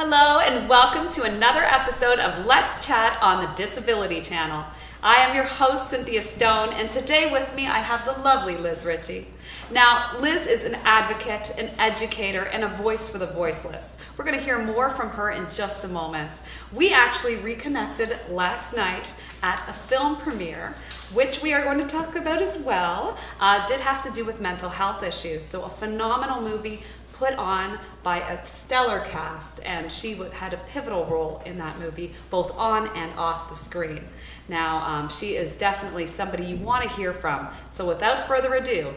Hello and welcome to another episode of Let's Chat on the Disability Channel. I am your host, Cynthia Stone, and today with me I have the lovely Lizz Ricci. Now, Liz is an advocate, an educator, and a voice for the voiceless. We're going to hear more from her in just a moment. We actually reconnected last night at a film premiere, which we are going to talk about as well. Did have to do with mental health issues, so a phenomenal movie put on by a stellar cast, and she had a pivotal role in that movie, both on and off the screen. Now, she is definitely somebody you want to hear from. So without further ado,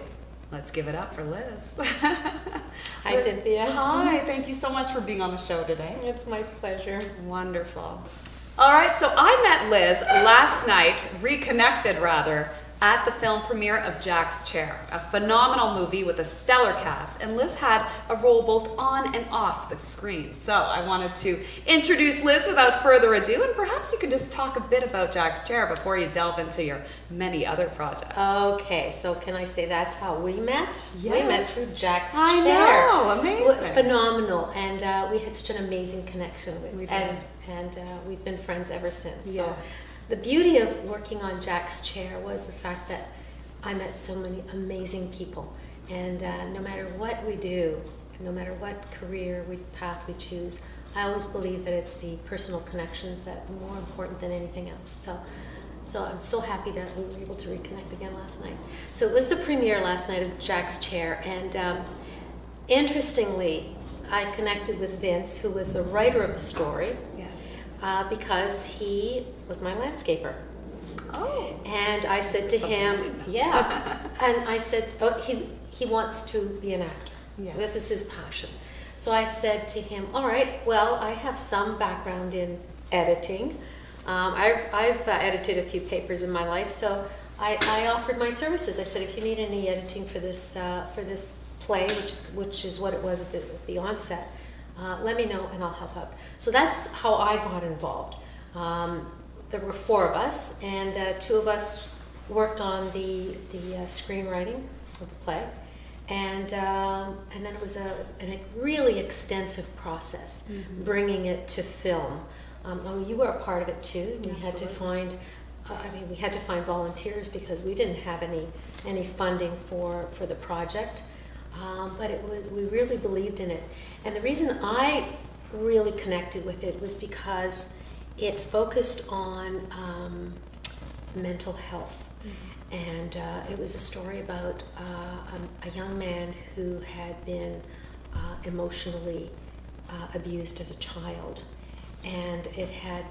let's give it up for Liz. Hi, Cynthia. Hi, thank you so much for being on the show today. It's my pleasure. Wonderful. All right, so I met Liz last night, reconnected rather, at the film premiere of Jack's Chair, a phenomenal movie with a stellar cast, and Liz had a role both on and off the screen. So I wanted to introduce Liz without further ado, and perhaps you could just talk a bit about Jack's Chair before you delve into your many other projects. Okay, so can I say that's how we met? Yes. We met through Jack's Chair. I know, amazing. Phenomenal, and we had such an amazing connection with We did. And we've been friends ever since. Yes. So the beauty of working on Jack's Chair was the fact that I met so many amazing people, and no matter what we do, no matter what career path we choose, I always believe that it's the personal connections that are more important than anything else. So I'm so happy that we were able to reconnect again last night. So it was the premiere last night of Jack's Chair, and interestingly, I connected with Vince, who was the writer of the story. Yes. Because he was my landscaper. Oh. And I said to him, yeah, and I said, oh, he wants to be an actor. Yeah. This is his passion. So I said to him, all right, well, I have some background in editing. I've edited a few papers in my life, so I offered my services. I said, if you need any editing for this play, which is what it was at the onset, let me know and I'll help out. So that's how I got involved. There were four of us, and two of us worked on the screenwriting of the play, and then it was a really extensive process, bringing it to film. You were a part of it too. We had to find. We had to find volunteers because we didn't have any funding for the project. But we really believed in it. And the reason I really connected with it was because it focused on mental health. And it was a story about a young man who had been emotionally abused as a child. And it had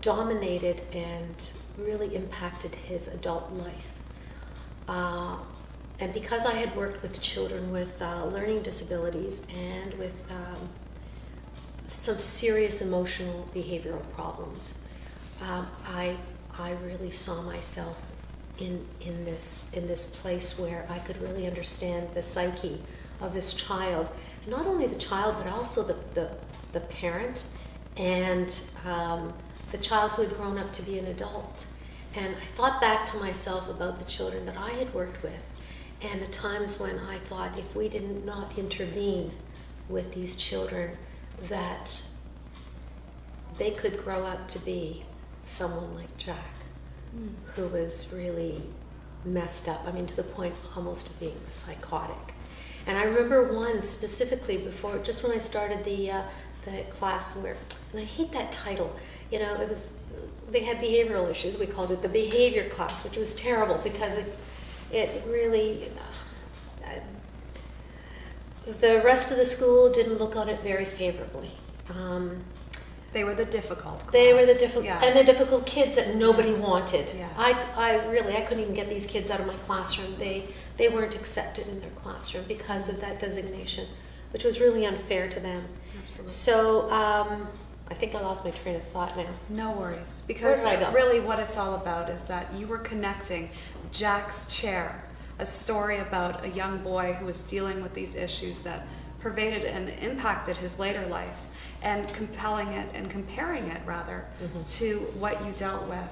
dominated and really impacted his adult life. And because I had worked with children with learning disabilities and with some serious emotional behavioral problems, I really saw myself in this place where I could really understand the psyche of this child, and not only the child but also the parent and the child who had grown up to be an adult. And I thought back to myself about the children that I had worked with, and the times when I thought if we did not intervene with these children, that they could grow up to be someone like Jack, who was really messed up. I mean, to the point almost of being psychotic. And I remember one specifically before, just when I started the class where, and I hate that title, you know, they had behavioral issues. We called it the behavior class, which was terrible because it really, the rest of the school didn't look on it very favorably. They were the difficult class. They were the difficult, yeah. And the difficult kids that nobody wanted. Yes. I couldn't even get these kids out of my classroom. They weren't accepted in their classroom because of that designation, which was really unfair to them. Absolutely. So I think I lost my train of thought now. No worries, because Where did I go? really what it's all about is that you were connecting Jack's Chair, a story about a young boy who was dealing with these issues that pervaded and impacted his later life, and compelling it and comparing it rather to what you dealt with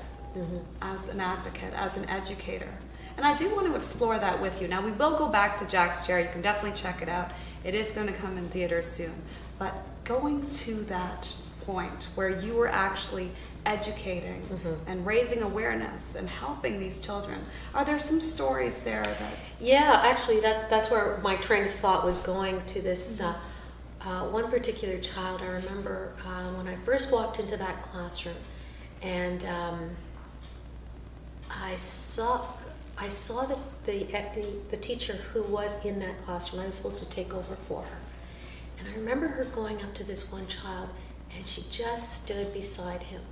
as an advocate, as an educator. And I do want to explore that with you. Now, we will go back to Jack's Chair. You can definitely check it out. It is going to come in theaters soon. But going to that point where you were actually educating and raising awareness and helping these children, are there some stories there that... Yeah, actually, that's where my train of thought was going to this one particular child. I remember when I first walked into that classroom, and I saw that the teacher who was in that classroom, I was supposed to take over for her. And I remember her going up to this one child, and she just stood beside him.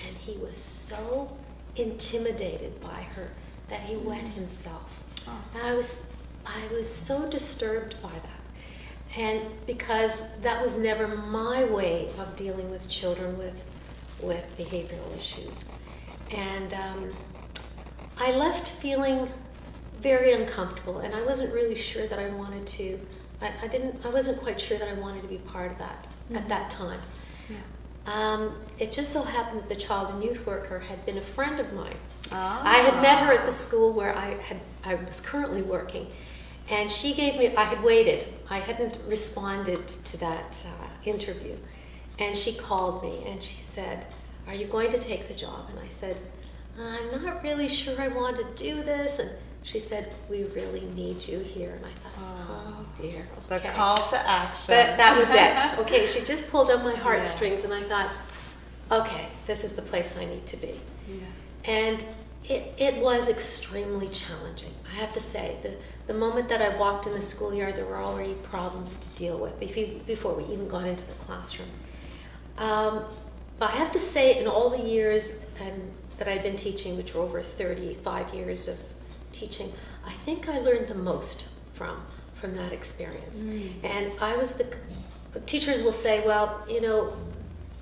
And he was so intimidated by her that he wet himself. And I was so disturbed by that. And because that was never my way of dealing with children with behavioral issues. And I left feeling very uncomfortable, and I wasn't really sure that I wanted to, I wasn't quite sure that I wanted to be part of that at that time. Yeah. It just so happened that the child and youth worker had been a friend of mine. I had met her at the school where I was currently working, and she gave me, I had waited, I hadn't responded to that interview, and she called me and she said, "Are you going to take the job?" And I said, "I'm not really sure I want to do this." And she said, "We really need you here." And I thought, oh dear. Okay. The call to action. That was it. Okay, she just pulled up my heartstrings, and I thought, okay, this is the place I need to be. Yes. And it was extremely challenging. I have to say, the moment that I walked in the schoolyard, there were already problems to deal with before we even got into the classroom. But I have to say, in all the years that I'd been teaching, which were over 35 years of teaching, I think I learned the most from that experience. And teachers will say, well,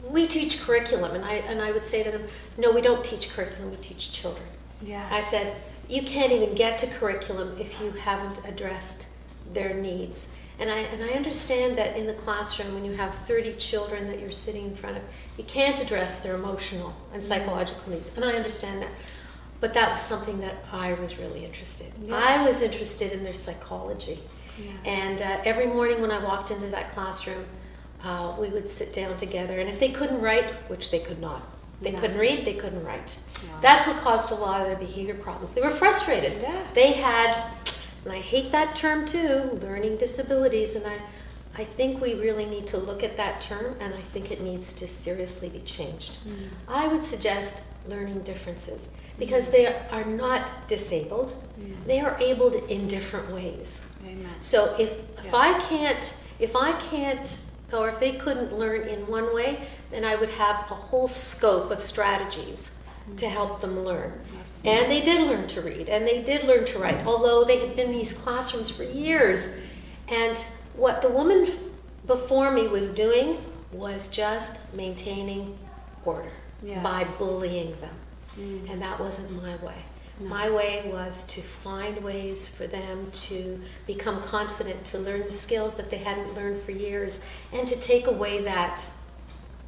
we teach curriculum, and I would say to them, no, we don't teach curriculum, we teach children. Yeah. I said, you can't even get to curriculum if you haven't addressed their needs. And I understand that in the classroom, when you have 30 children that you're sitting in front of, you can't address their emotional and psychological needs, and I understand that. But that was something that I was really interested in. Yes. I was interested in their psychology. Yeah. And every morning when I walked into that classroom, we would sit down together, and if they couldn't write, which they could not, they couldn't read, they couldn't write. Wow. That's what caused a lot of their behavior problems. They were frustrated. Yeah. They had, and I hate that term too, learning disabilities, and I think we really need to look at that term, and I think it needs to seriously be changed. I would suggest learning differences, because they are not disabled. They are able to in different ways. Amen. So if I can't, or if they couldn't learn in one way, then I would have a whole scope of strategies to help them learn. Absolutely. And they did learn to read, and they did learn to write, although they had been in these classrooms for years. And what the woman before me was doing was just maintaining order by bullying them. And that wasn't my way. No. My way was to find ways for them to become confident, to learn the skills that they hadn't learned for years, and to take away that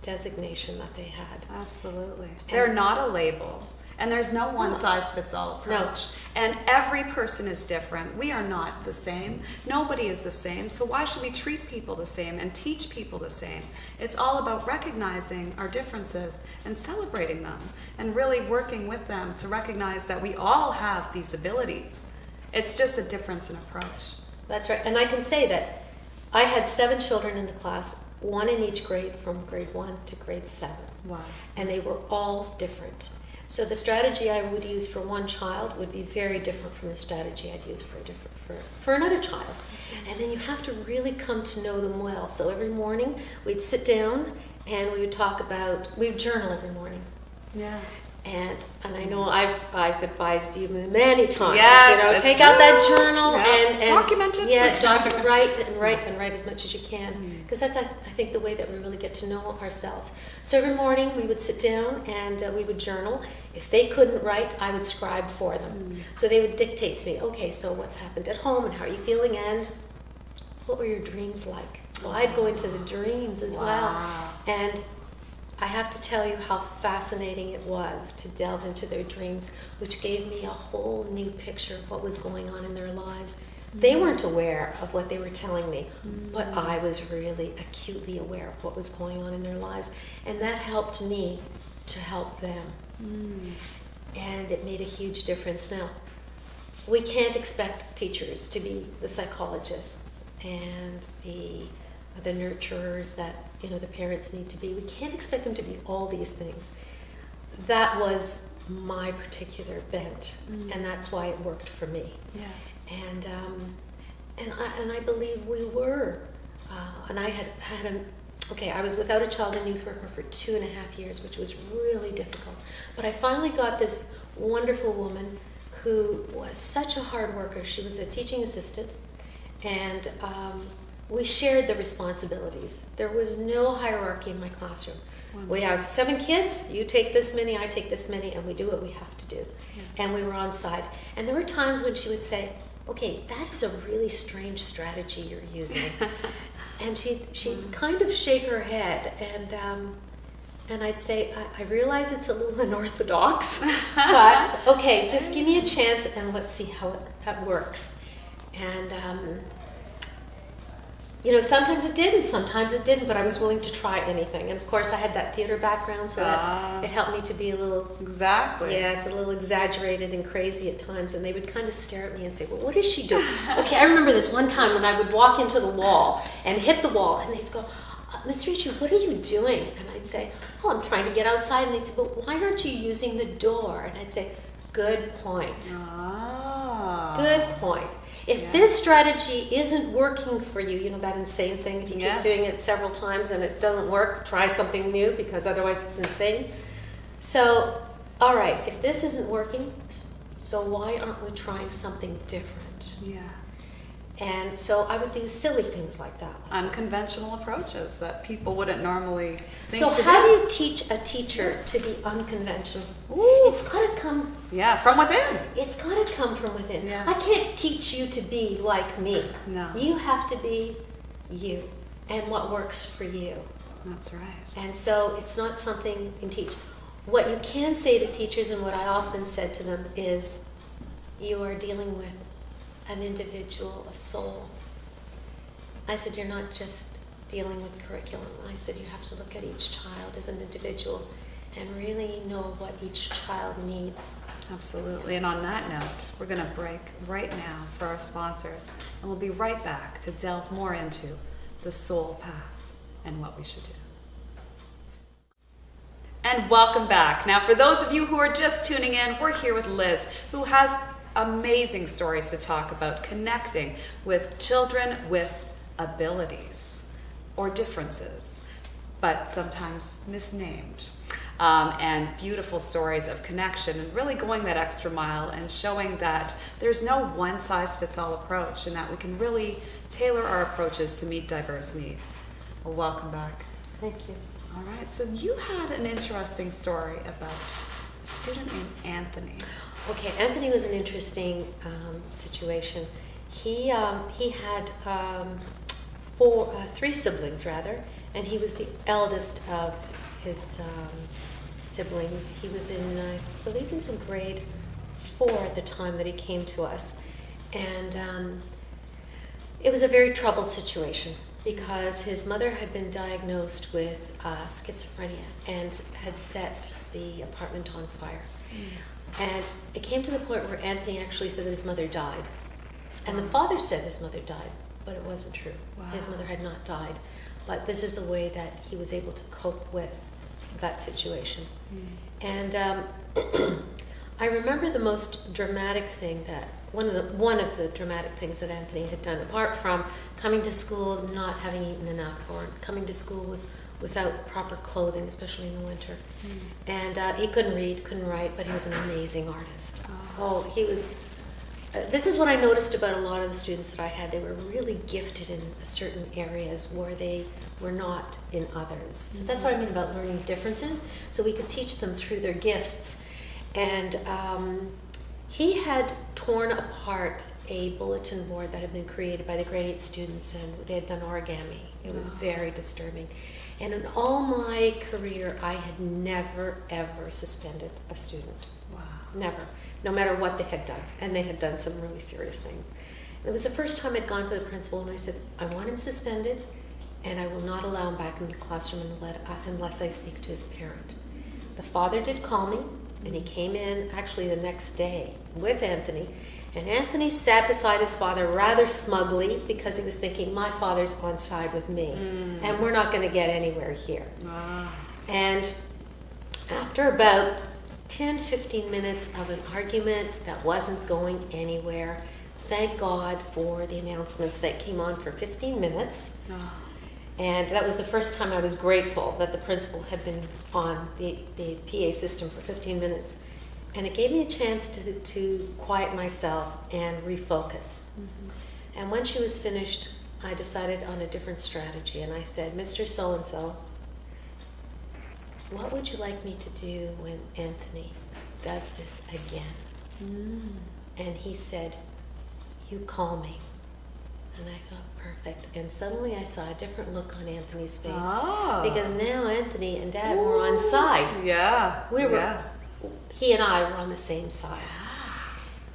designation that they had. Absolutely. They're not a label. And there's no one-size-fits-all approach. No. And every person is different. We are not the same. Nobody is the same. So why should we treat people the same and teach people the same? It's all about recognizing our differences and celebrating them and really working with them to recognize that we all have these abilities. It's just a difference in approach. That's right. And I can say that I had 7 children in the class, 1 in each grade from grade 1 to grade 7. Wow. And they were all different. So the strategy I would use for one child would be very different from the strategy I'd use for another child. Absolutely. And then you have to really come to know them well. So every morning we'd sit down and we would we'd journal every morning. Yeah. And I know I've advised you many times. Yes, take out that journal and document it. Yeah, write as much as you can, because that's I think the way that we really get to know ourselves. So every morning we would sit down and we would journal. If they couldn't write, I would scribe for them. So they would dictate to me, okay, so what's happened at home and how are you feeling, and what were your dreams like? So I'd go into the dreams as well, and I have to tell you how fascinating it was to delve into their dreams, which gave me a whole new picture of what was going on in their lives. They weren't aware of what they were telling me, but I was really acutely aware of what was going on in their lives. And that helped me to help them. And it made a huge difference. Now, we can't expect teachers to be the psychologists and the nurturers that the parents need to be. We can't expect them to be all these things. That was my particular bent, and that's why it worked for me. Yes. And I believe we were. And I had I was without a child and youth worker for 2.5 years, which was really difficult. But I finally got this wonderful woman who was such a hard worker. She was a teaching assistant, and we shared the responsibilities. There was no hierarchy in my classroom. We have 7 kids, you take this many, I take this many, and we do what we have to do. Yes. And we were on side. And there were times when she would say, okay, that is a really strange strategy you're using. And she'd kind of shake her head, and I'd say, I realize it's a little unorthodox, but okay, just give me a chance and let's see how it works. And sometimes it did and sometimes it didn't, but I was willing to try anything. And of course I had that theater background, so that it helped me to be a little... Exactly. Yes, a little exaggerated and crazy at times. And they would kind of stare at me and say, well, what is she doing? Okay, I remember this one time when I would walk into the wall and hit the wall, and they'd go, Miss Ricci, what are you doing? And I'd say, oh, I'm trying to get outside. And they'd say, but why aren't you using the door? And I'd say, good point. Good point. If this strategy isn't working for you, that insane thing, if you keep doing it several times and it doesn't work, try something new, because otherwise it's insane. So, all right, if this isn't working, so why aren't we trying something different? Yes. And so I would do silly things like that. Unconventional approaches that people wouldn't normally think So to how do. do you teach a teacher to be unconventional? It's got to come... Yeah, from within. It's got to come from within. Yes. I can't teach you to be like me. No. You have to be you and what works for you. That's right. And so it's not something you can teach. What you can say to teachers, and what I often said to them, is you are dealing with an individual, a soul. I said, you're not just dealing with curriculum. I said, you have to look at each child as an individual and really know what each child needs. Absolutely. And on that note, we're going to break right now for our sponsors, and we'll be right back to delve more into the soul path and what we should do. And welcome back. Now, for those of you who are just tuning in, we're here with Liz, who has amazing stories to talk about connecting with children with abilities or differences, but sometimes misnamed. And beautiful stories of connection and really going that extra mile and showing that there's no one-size-fits-all approach and that we can really tailor our approaches to meet diverse needs. Well, welcome back. Thank you. All right, so you had an interesting story about a student named Anthony. Okay, Anthony was an interesting situation. He had 3 siblings, rather, and he was the eldest of his siblings. He was in, I believe he was in grade 4 at the time that he came to us. And it was a very troubled situation because his mother had been diagnosed with schizophrenia and had set the apartment on fire. And it came to the point where Anthony actually said that his mother died. And the father said his mother died, but it wasn't true. Wow. His mother had not died. But this is the way that he was able to cope with that situation. And I remember the most dramatic thing that, one of the dramatic things that Anthony had done, apart from coming to school not having eaten enough, or coming to school without proper clothing, especially in the winter. And he couldn't read, couldn't write, but he was an amazing artist. He was... this is what I noticed about a lot of the students that I had. They were really gifted in certain areas where they were not in others. So that's what I mean about learning differences, so we could teach them through their gifts. And he had torn apart a bulletin board that had been created by the grade 8 students, and they had done origami. It was very disturbing. And in all my career, I had never, ever suspended a student. Wow. Never. No matter what they had done. And they had done some really serious things. And it was the first time I'd gone to the principal and I said, I want him suspended, and I will not allow him back in the classroom unless I speak to his parent. The father did call me, and he came in actually the next day with Anthony. And Anthony sat beside his father rather smugly because he was thinking, my father's on side with me, and we're not going to get anywhere here. Wow. And after about 10, 15 minutes of an argument that wasn't going anywhere, thank God for the announcements that came on for 15 minutes. Oh. And that was the first time I was grateful that the principal had been on the PA system for 15 minutes. And it gave me a chance to quiet myself and refocus. Mm-hmm. And when she was finished, I decided on a different strategy. And I said, Mr. So-and-so, what would you like me to do when Anthony does this again? And he said, you call me. And I thought, perfect. And suddenly I saw a different look on Anthony's face. Oh. Because now Anthony and Dad were on side. Yeah. He and I were on the same side.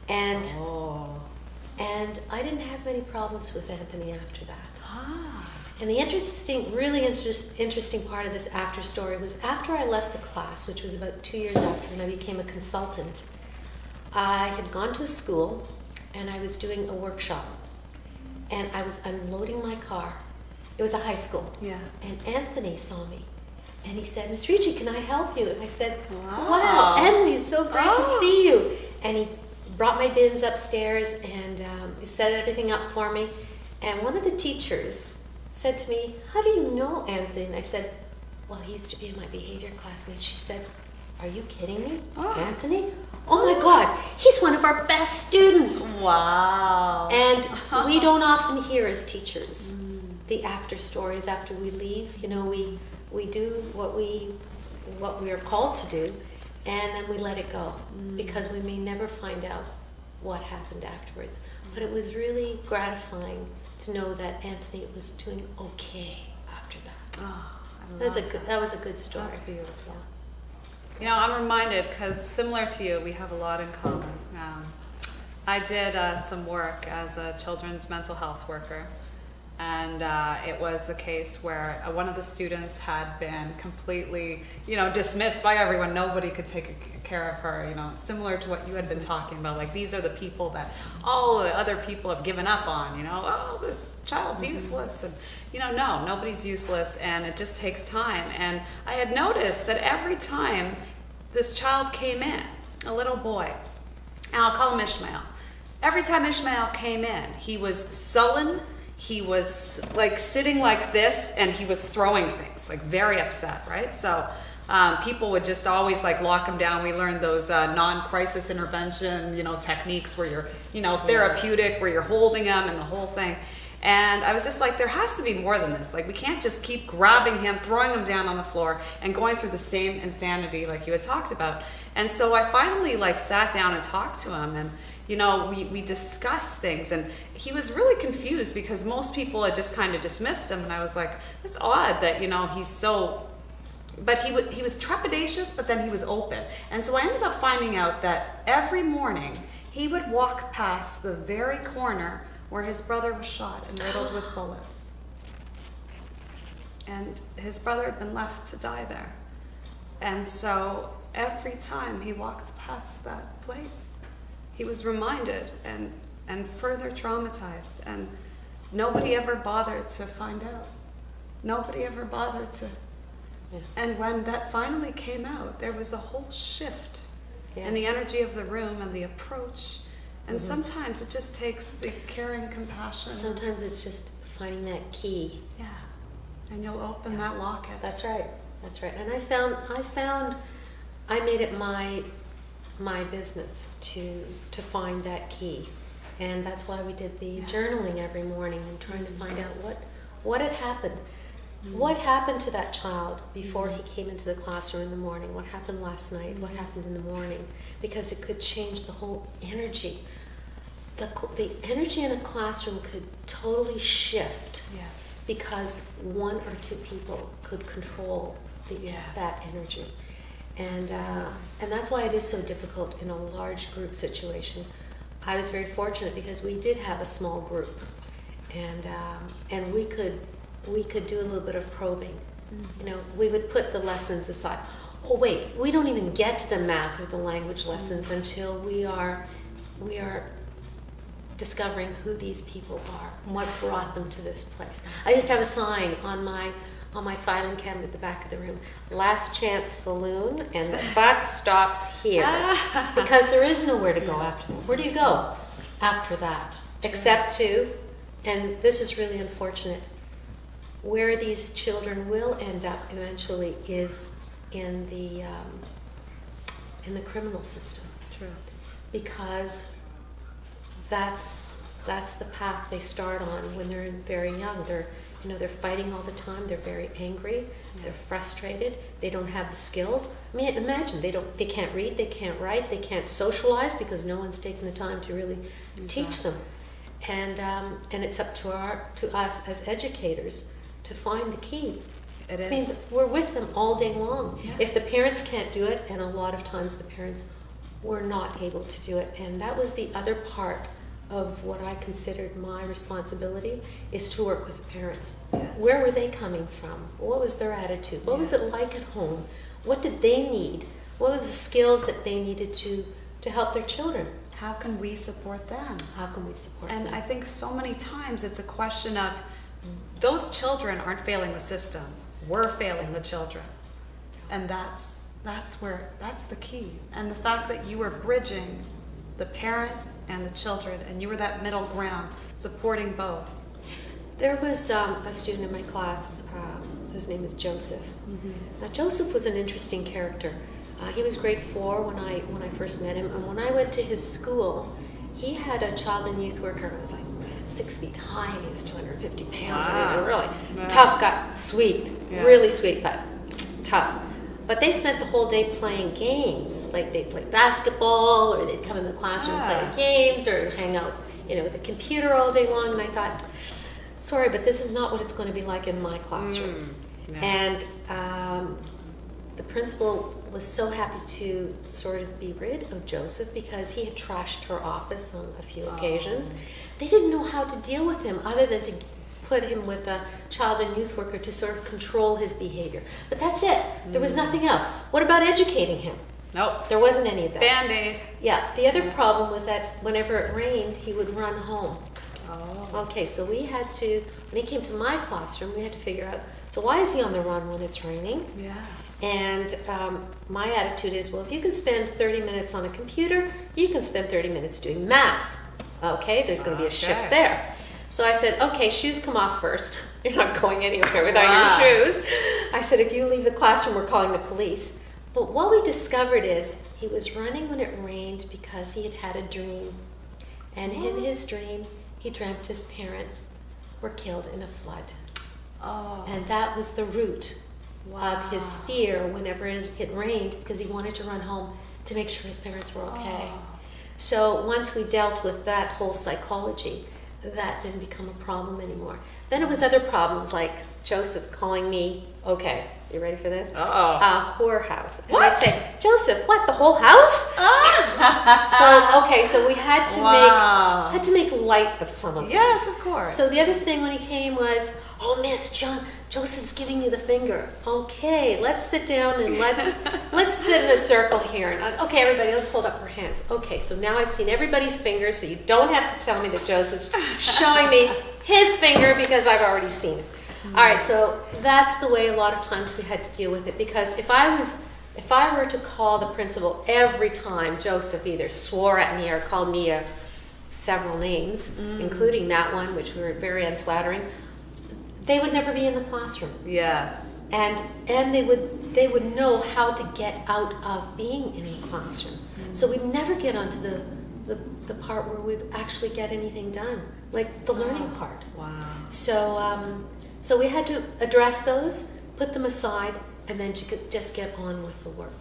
And and I didn't have many problems with Anthony after that. And the really interesting part of this after story was after I left the class, which was about 2 years after, and I became a consultant, I had gone to a school and I was doing a workshop. And I was unloading my car. It was a high school. Yeah. And Anthony saw me. And he said, Miss Ricci, can I help you? And I said, Wow. wow, Anthony, it's so great to see you. And he brought my bins upstairs and he set everything up for me. And one of the teachers said to me, how do you know Anthony? And I said, well, he used to be in my behavior class. And she said, are you kidding me? Anthony? Oh my God, he's one of our best students. Wow. And we don't often hear as teachers the after stories after we leave. You know, we do what we are called to do, and then we let it go because we may never find out what happened afterwards. But it was really gratifying to know that Anthony was doing okay after that. Oh, That was a good story. That's beautiful. Yeah. You know, I'm reminded, because similar to you, we have a lot in common. I did some work as a children's mental health worker, and it was a case where one of the students had been completely, dismissed by everyone. Nobody could take care of her, similar to what you had been talking about. Like, these are the people that all the other people have given up on, oh, this child's useless. And, no, nobody's useless, and it just takes time. And I had noticed that every time this child came in, a little boy, and I'll call him Ishmael. Every time Ishmael came in, he was sullen, he was like sitting like this, and he was throwing things, like very upset, right? So people would just always like lock him down. We learned those non-crisis intervention, techniques where you're, therapeutic, where you're holding him and the whole thing. And I was just like, there has to be more than this. Like, we can't just keep grabbing him, throwing him down on the floor, and going through the same insanity like you had talked about. And so I finally sat down and talked to him, and we discussed things, and he was really confused because most people had just kind of dismissed him, and I was like, that's odd that he's so. But he was trepidatious, but then he was open. And so I ended up finding out that every morning he would walk past the very corner where his brother was shot and riddled with bullets. And his brother had been left to die there. And so every time he walked past that place, he was reminded and further traumatized. And nobody ever bothered to find out. Nobody ever bothered to. Yeah. And when that finally came out, there was a whole shift in the energy of the room and the approach. And sometimes it just takes the caring compassion. Sometimes it's just finding that key. Yeah. And you'll open that locket. That's right. That's right. And I made it my business to find that key. And that's why we did the journaling every morning and trying to find out what had happened. What happened to that child before he came into the classroom in the morning? What happened last night? What happened in the morning? Because it could change the whole energy. The energy in a classroom could totally shift because one or two people could control that energy. And that's why it is so difficult in a large group situation. I was very fortunate because we did have a small group, and we could do a little bit of probing. We would put the lessons aside. Oh wait, we don't even get to the math or the language lessons until we are discovering who these people are and what brought them to this place. I used to have a sign on my filing cabinet at the back of the room: Last Chance Saloon, and the buck stops here. Because there is nowhere to go after that. Where do you go after that? Except to, and this is really unfortunate, where these children will end up eventually is in the criminal system. True. Because that's the path they start on when they're very young. They're fighting all the time. They're very angry. Yes. They're frustrated. They don't have the skills. I mean, imagine they can't read, they can't write, they can't socialize because no one's taken the time to really teach them. And it's up to us as educators to find the key. It is. I mean, we're with them all day long. Yes. If the parents can't do it, and a lot of times the parents were not able to do it, and that was the other part of what I considered my responsibility, is to work with the parents. Yes. Where were they coming from? What was their attitude? What was it like at home? What did they need? What were the skills that they needed to help their children? How can we support them? How can we support them? And I think so many times it's a question of those children aren't failing the system. We're failing the children. And that's the key. And the fact that you were bridging the parents and the children, and you were that middle ground, supporting both. There was a student in my class, his name is Joseph. Mm-hmm. Now Joseph was an interesting character. He was grade 4 when I first met him, and when I went to his school, he had a child and youth worker who was like 6 feet high, and he was 250 pounds. I mean, really tough guy, sweet, really sweet, but tough. But they spent the whole day playing games. Like they'd play basketball, or they'd come in the classroom and play games, or hang out, with the computer all day long. And I thought, sorry, but this is not what it's going to be like in my classroom. No. And the principal was so happy to sort of be rid of Joseph because he had trashed her office on a few occasions. They didn't know how to deal with him other than to put him with a child and youth worker to sort of control his behavior. But that's it. There was nothing else. What about educating him? Nope. There wasn't any of that. Band-Aid. Yeah. The other problem was that whenever it rained, he would run home. Oh. Okay, so we had to, when he came to my classroom, we had to figure out, so why is he on the run when it's raining? Yeah. And my attitude is, well, if you can spend 30 minutes on a computer, you can spend 30 minutes doing math. Okay, there's going to be a shift there. So I said, okay, shoes come off first. You're not going anywhere without your shoes. I said, if you leave the classroom, we're calling the police. But what we discovered is he was running when it rained because he had had a dream. And in his dream, he dreamt his parents were killed in a flood. Oh. And that was the root of his fear whenever it rained, because he wanted to run home to make sure his parents were okay. So once we dealt with that whole psychology, that didn't become a problem anymore. Then it was other problems, like Joseph calling me, okay, you ready for this? A whorehouse. And I'd say, Joseph, what, the whole house? So we had to make light of some of it. Yes, of course. So the other thing when he came was, oh, Miss Joseph's giving you the finger. Okay, let's sit down and let's sit in a circle here. And, okay, everybody, let's hold up our hands. Okay, so now I've seen everybody's fingers, so you don't have to tell me that Joseph's showing me his finger because I've already seen it. All right, so that's the way a lot of times we had to deal with it, because if I were to call the principal every time Joseph either swore at me or called me several names, including that one, which were very unflattering, they would never be in the classroom. Yes. And they would know how to get out of being in the classroom. So we'd never get onto the part where we actually get anything done, like the learning part. Wow. So we had to address those, put them aside, and then just get on with the work.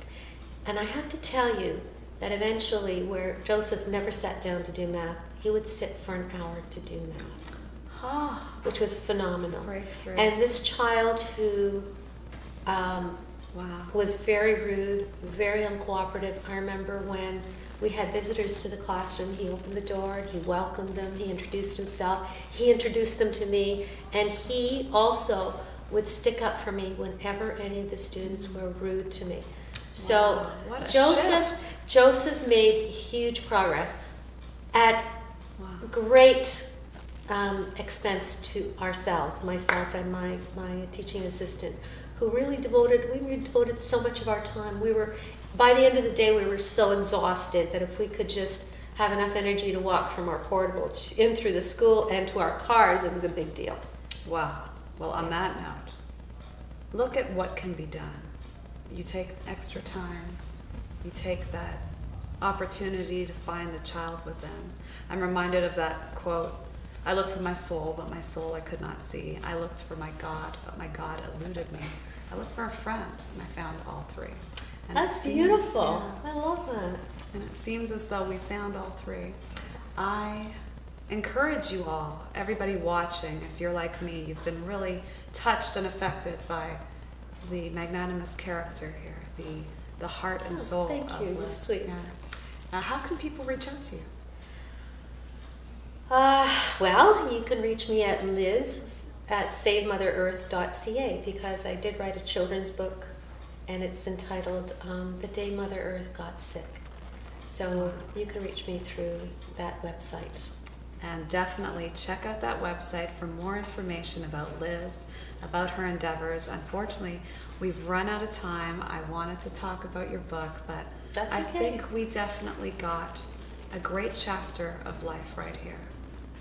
And I have to tell you that eventually, where Joseph never sat down to do math, he would sit for an hour to do math. which was phenomenal. Breakthrough. And this child who Wow. was very rude, very uncooperative. I remember when we had visitors to the classroom, he opened the door, he welcomed them, he introduced himself, he introduced them to me, and he also would stick up for me whenever any of the students were rude to me. So Wow, what a shift. Joseph made huge progress at Wow. great expense to ourselves, myself and my teaching assistant, who we devoted so much of our time. By the end of the day, we were so exhausted that if we could just have enough energy to walk from our portable in through the school and to our cars, it was a big deal. Wow. Well, on that note, look at what can be done. You take extra time. You take that opportunity to find the child within. I'm reminded of that quote, I looked for my soul, but my soul I could not see. I looked for my God, but my God eluded me. I looked for a friend, and I found all three. And That's beautiful. I love that. And it seems as though we found all three. I encourage you all, everybody watching, if you're like me, you've been really touched and affected by the magnanimous character here, the heart and soul thank of you. You're Liz. sweet. Yeah. Now, how can people reach out to you? Well, you can reach me at Liz at SaveMotherEarth.ca, because I did write a children's book, and it's entitled The Day Mother Earth Got Sick. So you can reach me through that website. And definitely check out that website for more information about Liz, about her endeavors. Unfortunately, we've run out of time. I wanted to talk about your book, but That's I okay. think we definitely got a great chapter of life right here.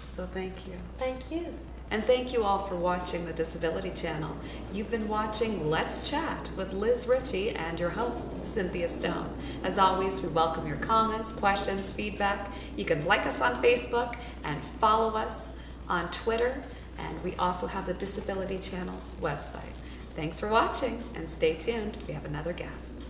So thank you. Thank you. And thank you all for watching the Disability Channel. You've been watching Let's Chat with Lizz Ricci and your host, Cynthia Stone. As always, we welcome your comments, questions, feedback. You can like us on Facebook and follow us on Twitter. And we also have the Disability Channel website. Thanks for watching, and stay tuned. We have another guest.